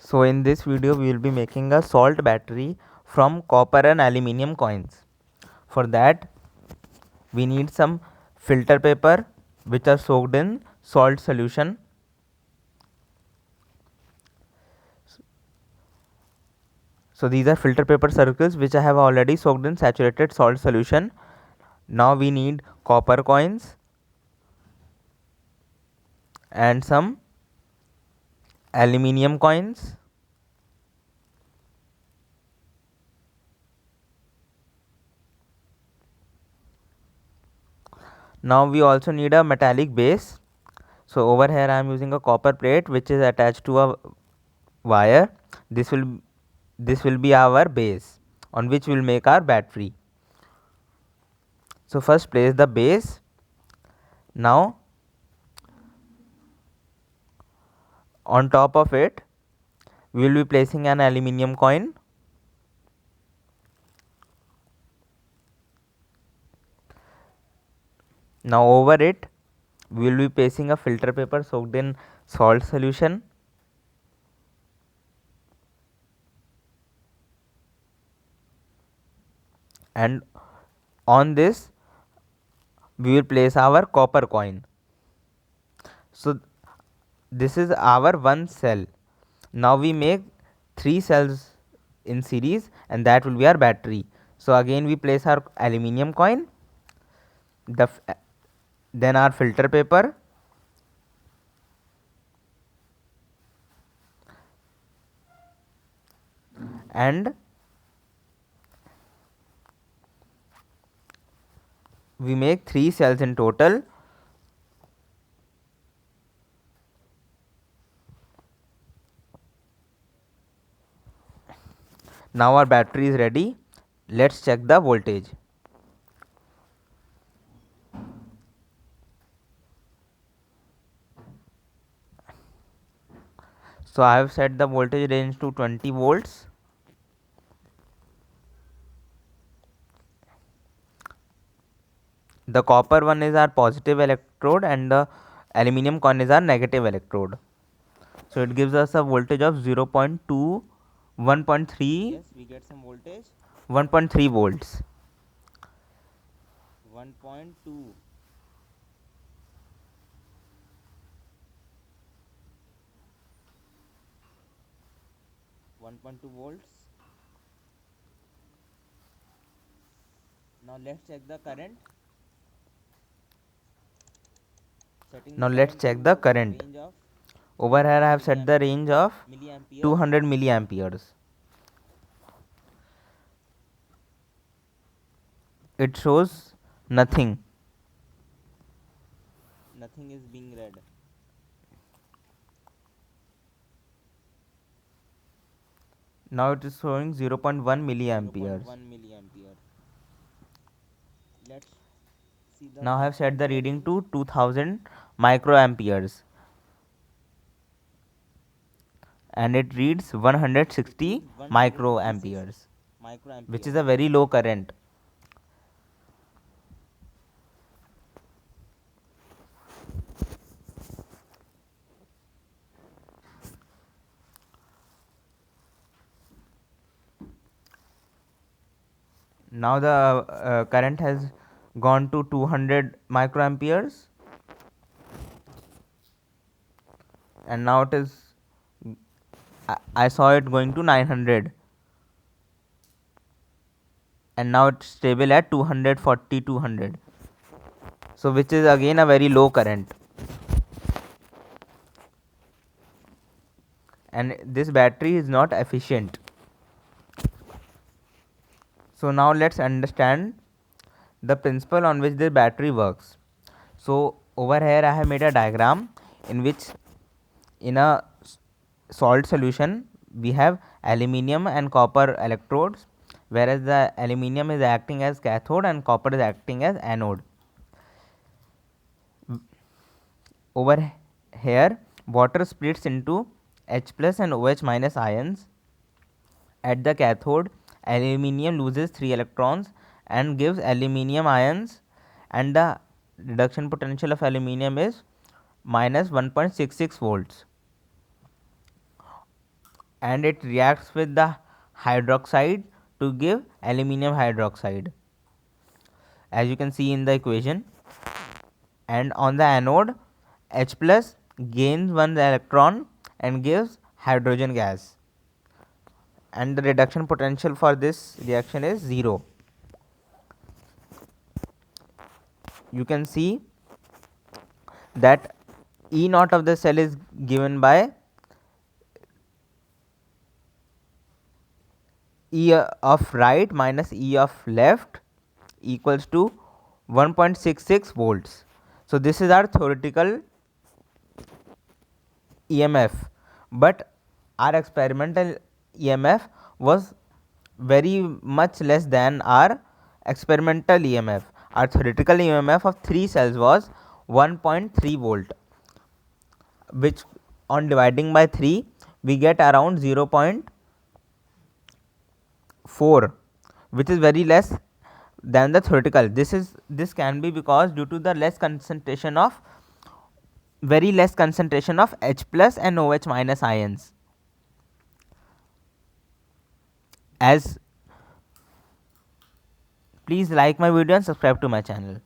So in this video we will be making a salt battery from copper and aluminium coins. For that we need some filter paper which are soaked in salt solution. So these are filter paper circles which I have already soaked in saturated salt solution. Now we need copper coins and some aluminium coins. Now we also need a metallic base. So over here I am using a copper plate which is attached to a wire. This will be our base on which we will make our battery. So first place the base. Now on top of it we will be placing an aluminium coin. Now over it we will be placing a filter paper soaked in salt solution. And on this we will place our copper coin. So this is our one cell. Now we make 3 cells in series and that will be our battery. So again we place our aluminium coin, then our filter paper, and we make 3 cells in total. Now our battery is ready. Let's check the voltage. So I have set the voltage range to 20 volts. The copper one is our positive electrode and the aluminium coin is our negative electrode. So it gives us a voltage of 0.2, 1.3. Yes, we get some voltage. 1.3 volts. 1.2. 1.2 volts. Now let's check the current. Now let's check the current. Over here I have set the range of 200 milliamperes. It shows nothing. Nothing is being read. Now it is showing 0.1 milliamperes. 1 milliampere. Let's see the. Now I have set the reading to 2000 microamperes. And it reads 160 microamperes, which is a very low current. Now the current has gone to 200 microamperes and now it is I saw it going to 900 and now it's stable at 240 200, so which is again a very low current. And this battery is not efficient. So now let's understand the principle on which the battery works. So over here I have made a diagram in which in a salt solution we have aluminium and copper electrodes, whereas the aluminium is acting as cathode and copper is acting as anode. Over here water splits into H plus and OH minus ions. At the cathode aluminium loses 3 electrons and gives aluminium ions, and the reduction potential of aluminium is minus 1.66 volts. and it reacts with the hydroxide to give aluminium hydroxide, as you can see in the equation. And on the anode, H plus gains one electron and gives hydrogen gas, and the reduction potential for this reaction is 0. You can see that E naught of the cell is given by E of right minus E of left equals to 1.66 volts. So this is our theoretical EMF, but our experimental EMF was very much less than our experimental EMF. Our theoretical EMF of 3 cells was 1.3 volt, which on dividing by 3 we get around 0.4, which is very less than the theoretical. This can be because due to the very less concentration of H plus and OH minus ions. As please like my video and subscribe to my channel.